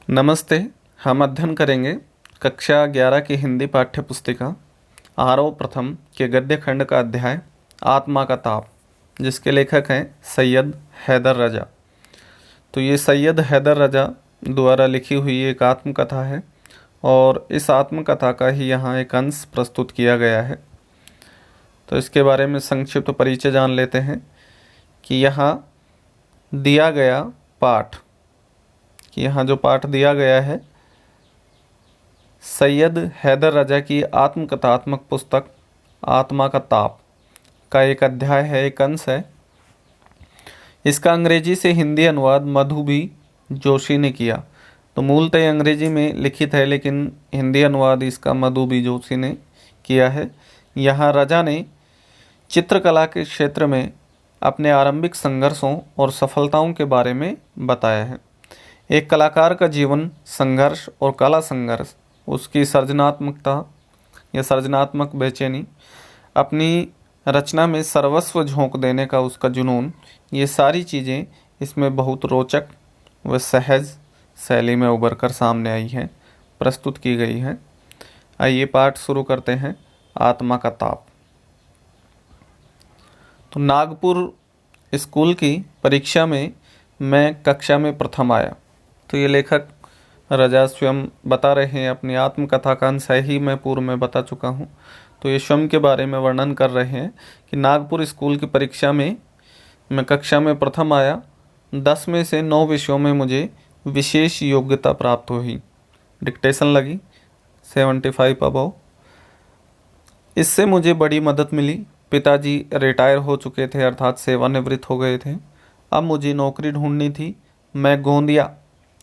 नमस्ते। हम अध्ययन करेंगे कक्षा 11 की हिंदी पाठ्य पुस्तिका आरव प्रथम के गद्य खंड का अध्याय आत्मा का ताप, जिसके लेखक हैं सैयद हैदर रजा। तो ये सैयद हैदर रजा द्वारा लिखी हुई एक आत्मकथा है और इस आत्मकथा का ही यहाँ एक अंश प्रस्तुत किया गया है। तो इसके बारे में संक्षिप्त परिचय जान लेते हैं कि यहाँ दिया गया पाठ जो पाठ दिया गया है सैयद हैदर रजा की आत्मकथात्मक पुस्तक आत्मा का ताप का एक अध्याय है, एक अंश है। इसका अंग्रेजी से हिंदी अनुवाद मधु बी जोशी ने किया। तो मूलतः अंग्रेजी में लिखित है, लेकिन हिंदी अनुवाद इसका मधु बी जोशी ने किया है। यहाँ रजा ने चित्रकला के क्षेत्र में अपने आरंभिक संघर्षों और सफलताओं के बारे में बताया है। एक कलाकार का जीवन संघर्ष और कला संघर्ष, उसकी सृजनात्मकता या सृजनात्मक बेचैनी, अपनी रचना में सर्वस्व झोंक देने का उसका जुनून, ये सारी चीज़ें इसमें बहुत रोचक व सहज शैली में उभर कर सामने आई हैं, प्रस्तुत की गई हैं। आइए पाठ शुरू करते हैं। आत्मा का ताप। तो नागपुर स्कूल की परीक्षा में मैं कक्षा में प्रथम आया। तो ये लेखक रजा स्वयं बता रहे हैं, अपनी आत्मकथा का अंश ही मैं पूर्व में बता चुका हूँ। तो ये स्वयं के बारे में वर्णन कर रहे हैं कि नागपुर स्कूल की परीक्षा में मैं कक्षा में प्रथम आया। 10 में से 9 विषयों में मुझे विशेष योग्यता प्राप्त हुई। डिक्टेशन लगी 75 अबव। इससे मुझे बड़ी मदद मिली। पिताजी रिटायर हो चुके थे, अर्थात सेवानिवृत्त हो गए थे। अब मुझे नौकरी ढूंढनी थी। मैं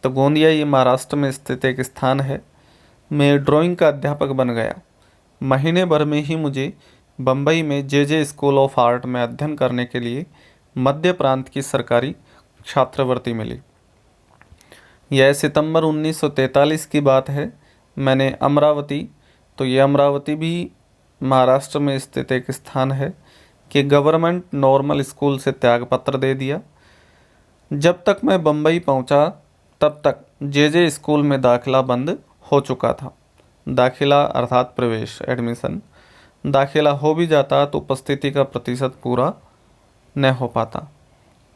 गोंदिया ये महाराष्ट्र में स्थित एक स्थान है, मैं ड्राइंग का अध्यापक बन गया। महीने भर में ही मुझे बम्बई में जे स्कूल ऑफ आर्ट में अध्ययन करने के लिए मध्य प्रांत की सरकारी छात्रवृत्ति मिली। यह सितंबर 1943 की बात है। मैंने अमरावती, तो ये अमरावती भी महाराष्ट्र में स्थित एक स्थान है, कि गवर्नमेंट नॉर्मल स्कूल से त्यागपत्र दे दिया। जब तक मैं बम्बई पहुंचा तब तक जे स्कूल में दाखिला बंद हो चुका था। दाखिला अर्थात प्रवेश, एडमिशन। दाखिला हो भी जाता तो उपस्थिति का प्रतिशत पूरा न हो पाता।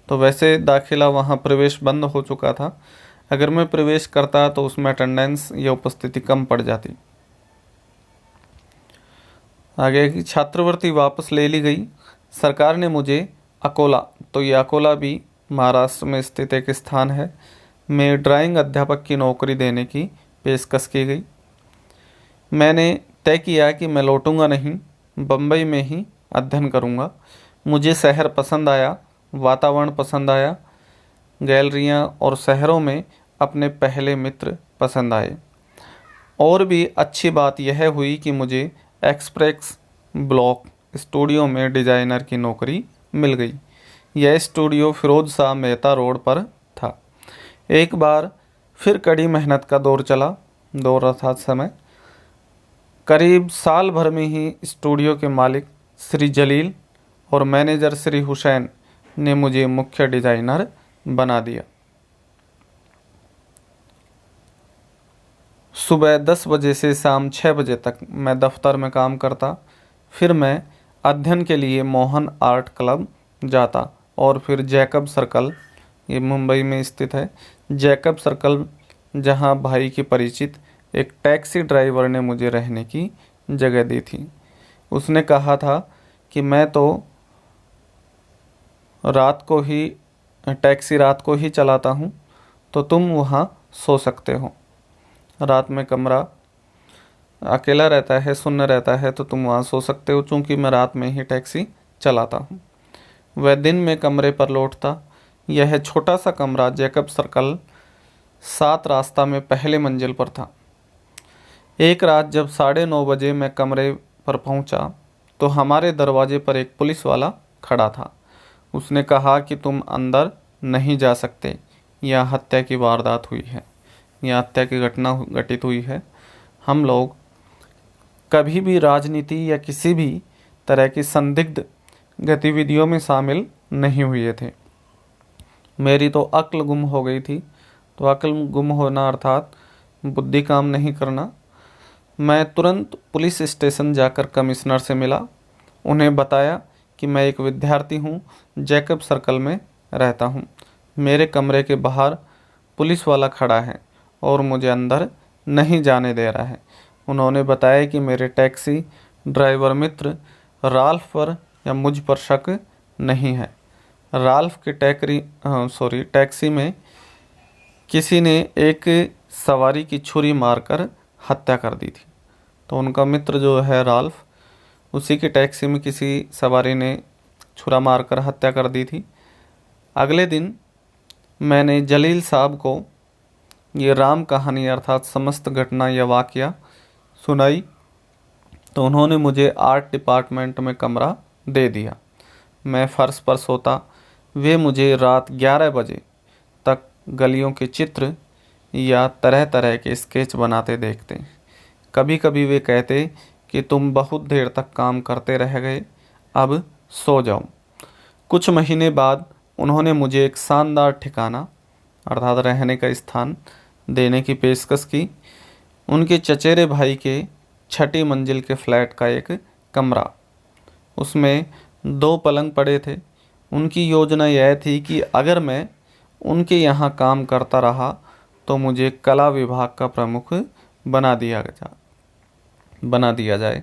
तो वैसे दाखिला वहाँ प्रवेश बंद हो चुका था। अगर मैं प्रवेश करता तो उसमें अटेंडेंस या उपस्थिति कम पड़ जाती। आगे की छात्रवृत्ति वापस ले ली गई। सरकार ने मुझे अकोला, तो ये अकोला भी महाराष्ट्र में स्थित एक स्थान है, में ड्राइंग अध्यापक की नौकरी देने की पेशकश की गई। मैंने तय किया कि मैं लौटूंगा नहीं, बम्बई में ही अध्ययन करूंगा। मुझे शहर पसंद आया, वातावरण पसंद आया, गैलरियां और शहरों में अपने पहले मित्र पसंद आए। और भी अच्छी बात यह हुई कि मुझे एक्सप्रेस ब्लॉक स्टूडियो में डिजाइनर की नौकरी मिल गई। यह स्टूडियो फिरोज शाह मेहता रोड पर था। एक बार फिर कड़ी मेहनत का दौर अर्थात समय। करीब साल भर में ही स्टूडियो के मालिक श्री जलील और मैनेजर श्री हुसैन ने मुझे मुख्य डिजाइनर बना दिया। सुबह 10 बजे से शाम 6 बजे तक मैं दफ्तर में काम करता। फिर मैं अध्ययन के लिए मोहन आर्ट क्लब जाता और फिर जैकब सर्कल, ये मुंबई में स्थित है, जैकब सर्कल, जहां भाई के परिचित एक टैक्सी ड्राइवर ने मुझे रहने की जगह दी थी। उसने कहा था कि मैं तो टैक्सी रात को ही चलाता हूं, तो तुम वहां सो सकते हो। रात में कमरा अकेला रहता है, शून्य रहता है, तो तुम वहाँ सो सकते हो, चूँकि मैं रात में ही टैक्सी चलाता हूँ। वह दिन में कमरे पर लौटता। यह छोटा सा कमरा जैकब सर्कल 7 रास्ता में पहले मंजिल पर था। एक रात जब 9:30 बजे मैं कमरे पर पहुँचा तो हमारे दरवाजे पर एक पुलिस वाला खड़ा था। उसने कहा कि तुम अंदर नहीं जा सकते, यहाँ हत्या की वारदात हुई है, यहाँ हत्या की घटना घटित हुई है। हम लोग कभी भी राजनीति या किसी भी तरह की संदिग्ध गतिविधियों में शामिल नहीं हुए थे। मेरी तो अक्ल गुम हो गई थी। तो अक्ल गुम होना अर्थात बुद्धि काम नहीं करना। मैं तुरंत पुलिस स्टेशन जाकर कमिश्नर से मिला। उन्हें बताया कि मैं एक विद्यार्थी हूँ, जैकब सर्कल में रहता हूँ। मेरे कमरे के बाहर पुलिस वाला खड़ा है और मुझे अंदर नहीं जाने दे रहा है। उन्होंने बताया कि मेरे टैक्सी ड्राइवर मित्र राल्फ पर या मुझ पर शक नहीं है। राल्फ के टैक्सी में किसी ने एक सवारी की छुरी मारकर हत्या कर दी थी। तो उनका मित्र जो है राल्फ, उसी की टैक्सी में किसी सवारी ने छुरा मारकर हत्या कर दी थी। अगले दिन मैंने जलील साहब को ये राम कहानी अर्थात समस्त घटना या वाकया सुनाई, तो उन्होंने मुझे आर्ट डिपार्टमेंट में कमरा दे दिया। मैं फर्श पर सोता। वे मुझे रात 11 बजे तक गलियों के चित्र या तरह तरह के स्केच बनाते देखते। कभी कभी वे कहते कि तुम बहुत देर तक काम करते रह गए, अब सो जाओ। कुछ महीने बाद उन्होंने मुझे एक शानदार ठिकाना अर्थात रहने का स्थान देने की पेशकश की। उनके चचेरे भाई के 6ठी मंजिल के फ्लैट का एक कमरा, उसमें 2 पलंग पड़े थे। उनकी योजना यह थी कि अगर मैं उनके यहाँ काम करता रहा तो मुझे कला विभाग का प्रमुख बना दिया जाए।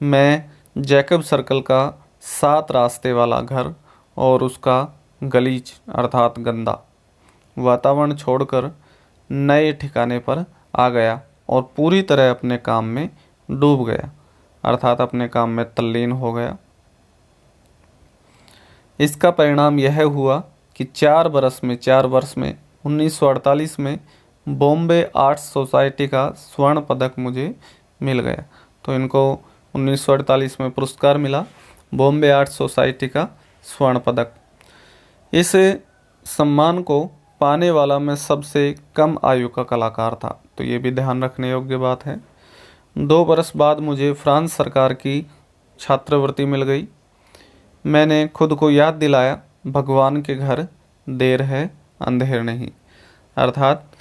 मैं जैकब सर्कल का 7 रास्ते वाला घर और उसका गलीच अर्थात गंदा वातावरण छोड़कर नए ठिकाने पर आ गया और पूरी तरह अपने काम में डूब गया अर्थात अपने काम में तल्लीन हो गया। इसका परिणाम यह हुआ कि 4 वर्ष में 1948 में बॉम्बे आर्ट्स सोसाइटी का स्वर्ण पदक मुझे मिल गया। तो इनको 1948 में पुरस्कार मिला, बॉम्बे आर्ट्स सोसाइटी का स्वर्ण पदक। इस सम्मान को पाने वाला मैं सबसे कम आयु का कलाकार था, तो ये भी ध्यान रखने योग्य बात है। 2 वर्ष बाद मुझे फ्रांस सरकार की छात्रवृत्ति मिल गई। मैंने खुद को याद दिलाया, भगवान के घर देर है अंधेर नहीं, अर्थात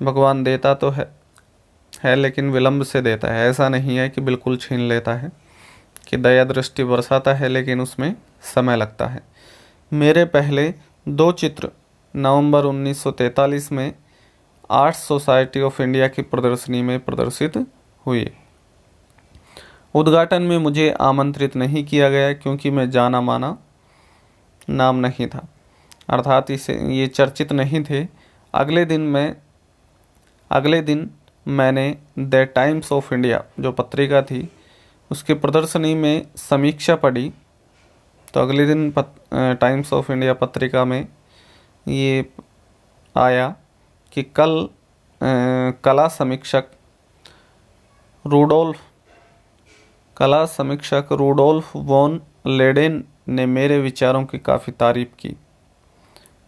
भगवान देता तो है लेकिन विलंब से देता है। ऐसा नहीं है कि बिल्कुल छीन लेता है, कि दया दृष्टि बरसाता है लेकिन उसमें समय लगता है। मेरे पहले 2 चित्र नवंबर 1943 में आर्ट्स सोसाइटी ऑफ इंडिया की प्रदर्शनी में प्रदर्शित हुए। उद्घाटन में मुझे आमंत्रित नहीं किया गया क्योंकि मैं जाना माना नाम नहीं था, अर्थात ये चर्चित नहीं थे। अगले दिन मैंने द टाइम्स ऑफ इंडिया जो पत्रिका थी उसकी प्रदर्शनी में समीक्षा पढ़ी। तो अगले दिन टाइम्स ऑफ इंडिया पत्रिका में ये आया कि कला समीक्षक रूडोल्फ वॉन लेडेन ने मेरे विचारों की काफ़ी तारीफ की।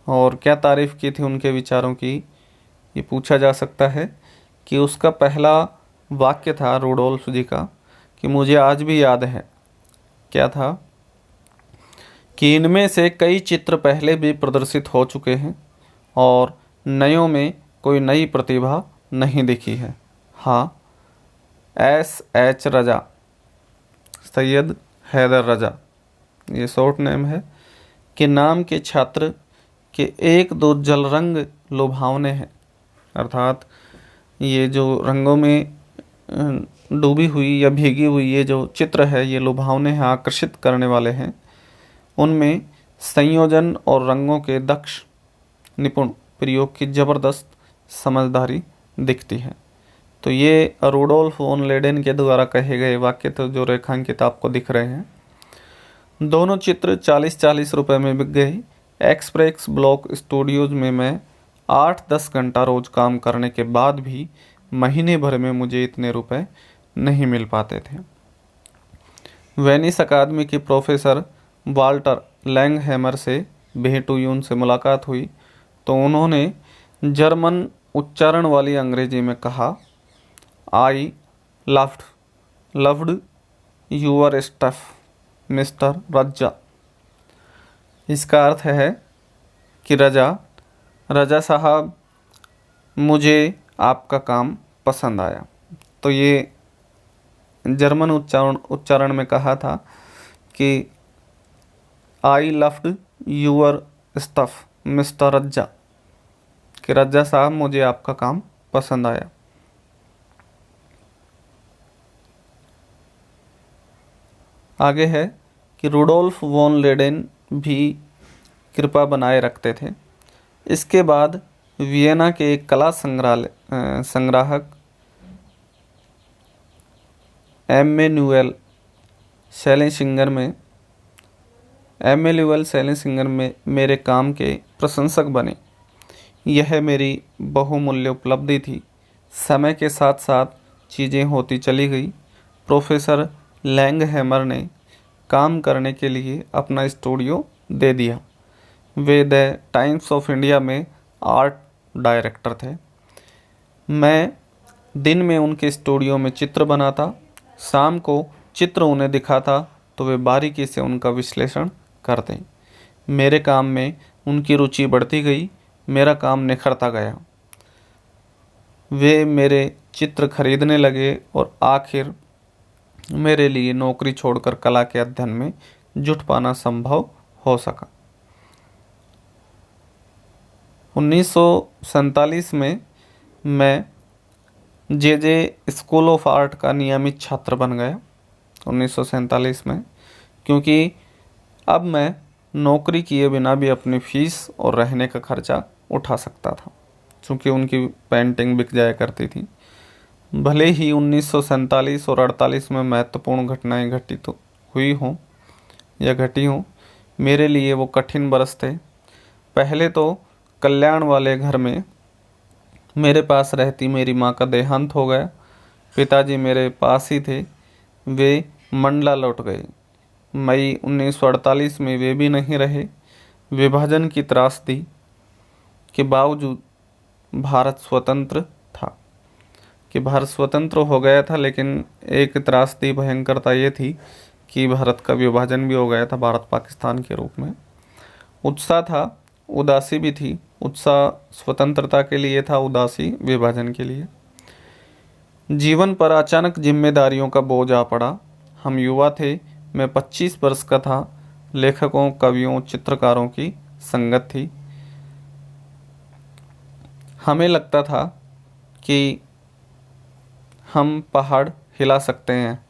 और क्या तारीफ की थी उनके विचारों की, ये पूछा जा सकता है कि उसका पहला वाक्य था रूडोल्फ जी का कि मुझे आज भी याद है, क्या था कि इनमें से कई चित्र पहले भी प्रदर्शित हो चुके हैं और नयों में कोई नई प्रतिभा नहीं दिखी है। हाँ, S.H. रजा, सैयद हैदर रजा, ये शॉर्ट नेम है, के नाम के छात्र के 1-2 जल रंग लुभावने हैं, अर्थात ये जो रंगों में डूबी हुई या भीगी हुई ये जो चित्र है ये लुभावने हैं, आकर्षित करने वाले हैं। उनमें संयोजन और रंगों के दक्ष निपुण प्रयोग की ज़बरदस्त समझदारी दिखती है। तो ये रूडोल्फ वॉन लेडेन के द्वारा कहे गए वाक्य तो जो रेखांकित आपको दिख रहे हैं। दोनों चित्र 40-40 रुपये में बिक गए। एक्सप्रेस ब्लॉक स्टूडियोज में मैं 8-10 घंटा रोज काम करने के बाद भी महीने भर में मुझे इतने रुपए नहीं मिल पाते थे। वेनिस अकादमी के प्रोफेसर वाल्टर लैंगहैमर से बेहटूयून से मुलाकात हुई तो उन्होंने जर्मन उच्चारण वाली अंग्रेजी में कहा, I loved your stuff mister Raza. इसका अर्थ है कि रजा साहब मुझे आपका काम पसंद आया। तो ये जर्मन उच्चारण में कहा था कि I loved your stuff mister Raza, कि रज्जा साहब मुझे आपका काम पसंद आया। आगे है कि रुडोल्फ वॉन लेडेन भी कृपा बनाए रखते थे। इसके बाद वियना के एक कला संग्राहक एमेनुएल सेलेसिंगर में मेरे काम के प्रशंसक बने। यह मेरी बहुमूल्य उपलब्धि थी। समय के साथ साथ चीज़ें होती चली गई। प्रोफेसर लैंगहैमर ने काम करने के लिए अपना स्टूडियो दे दिया। Way the times of India में आर्ट डायरेक्टर थे। मैं दिन में उनके स्टूडियो में चित्र बनाता, शाम को चित्र उन्हें दिखाता तो वे बारीकी से उनका विश्लेषण करते। मेरे काम में उनकी रुचि बढ़ती गई, मेरा काम निखरता गया। वे मेरे चित्र खरीदने लगे और आखिर मेरे लिए नौकरी छोड़कर कला के अध्ययन में जुट पाना संभव हो सका। 1947 में मैं जे स्कूल ऑफ आर्ट का नियमित छात्र बन गया। 1947 में, क्योंकि अब मैं नौकरी किए बिना भी अपनी फीस और रहने का खर्चा उठा सकता था, क्योंकि उनकी पेंटिंग बिक जाया करती थी। भले ही 1947 और 48 में महत्वपूर्ण घटनाएं घटित हुई हों या घटी हों, मेरे लिए वो कठिन बरस थे। पहले तो कल्याण वाले घर में मेरे पास रहती मेरी माँ का देहांत हो गया। पिताजी मेरे पास ही थे, वे मंडला लौट गए। मई 1948 में वे भी नहीं रहे। विभाजन की त्रासदी के बावजूद भारत स्वतंत्र था, कि भारत स्वतंत्र हो गया था, लेकिन एक त्रासदी भयंकरता ये थी कि भारत का विभाजन भी हो गया था भारत पाकिस्तान के रूप में। उत्साह था, उदासी भी थी। उत्साह स्वतंत्रता के लिए था, उदासी विभाजन के लिए। जीवन पर अचानक जिम्मेदारियों का बोझ आ पड़ा। हम युवा थे, मैं 25 वर्ष का था। लेखकों, कवियों, चित्रकारों की संगत थी। हमें लगता था कि हम पहाड़ हिला सकते हैं,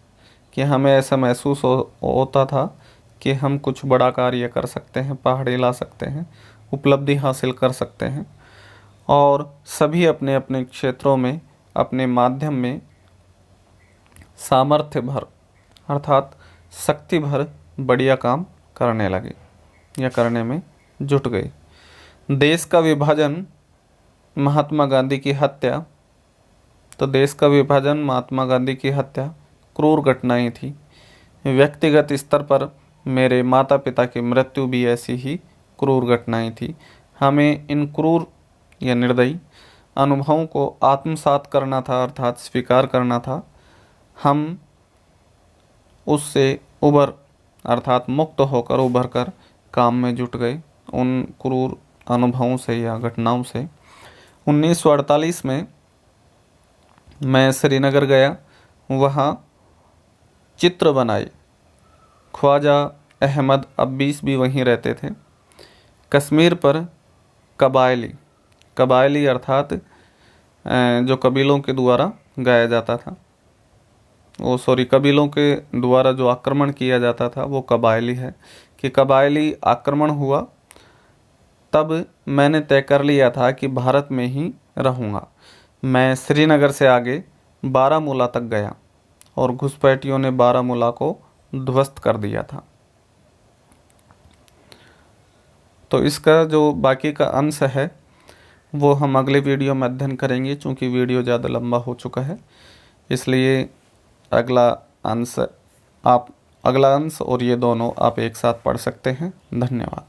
कि हमें ऐसा महसूस होता था कि हम कुछ बड़ा कार्य कर सकते हैं, पहाड़ हिला सकते हैं, उपलब्धि हासिल कर सकते हैं। और सभी अपने अपने क्षेत्रों में, अपने माध्यम में सामर्थ्य भर अर्थात शक्ति भर बढ़िया काम करने लगे या करने में जुट गए। देश का विभाजन, महात्मा गांधी की हत्या, तो देश का विभाजन, महात्मा गांधी की हत्या क्रूर घटनाएं थी। व्यक्तिगत स्तर पर मेरे माता पिता की मृत्यु भी ऐसी ही क्रूर घटनाएं थी। हमें इन क्रूर या निर्दयी अनुभवों को आत्मसात करना था, अर्थात स्वीकार करना था। हम उससे अर्थात मुक्त होकर उभर कर काम में जुट गए उन क्रूर अनुभवों से या घटनाओं से। 1948 में मैं श्रीनगर गया, वहाँ चित्र बनाए। ख्वाजा अहमद अब्बीस भी वहीं रहते थे। कश्मीर पर कबायली अर्थात जो कबीलों के द्वारा गाया जाता था, कबीलों के द्वारा जो आक्रमण किया जाता था वो कबायली है, कि कबायली आक्रमण हुआ। तब मैंने तय कर लिया था कि भारत में ही रहूँगा। मैं श्रीनगर से आगे बारामूला तक गया और घुसपैठियों ने बारामूला को ध्वस्त कर दिया था। तो इसका जो बाकी का अंश है वो हम अगले वीडियो में अध्ययन करेंगे, चूँकि वीडियो ज़्यादा लंबा हो चुका है। इसलिए अगला अंश और ये दोनों आप एक साथ पढ़ सकते हैं। धन्यवाद।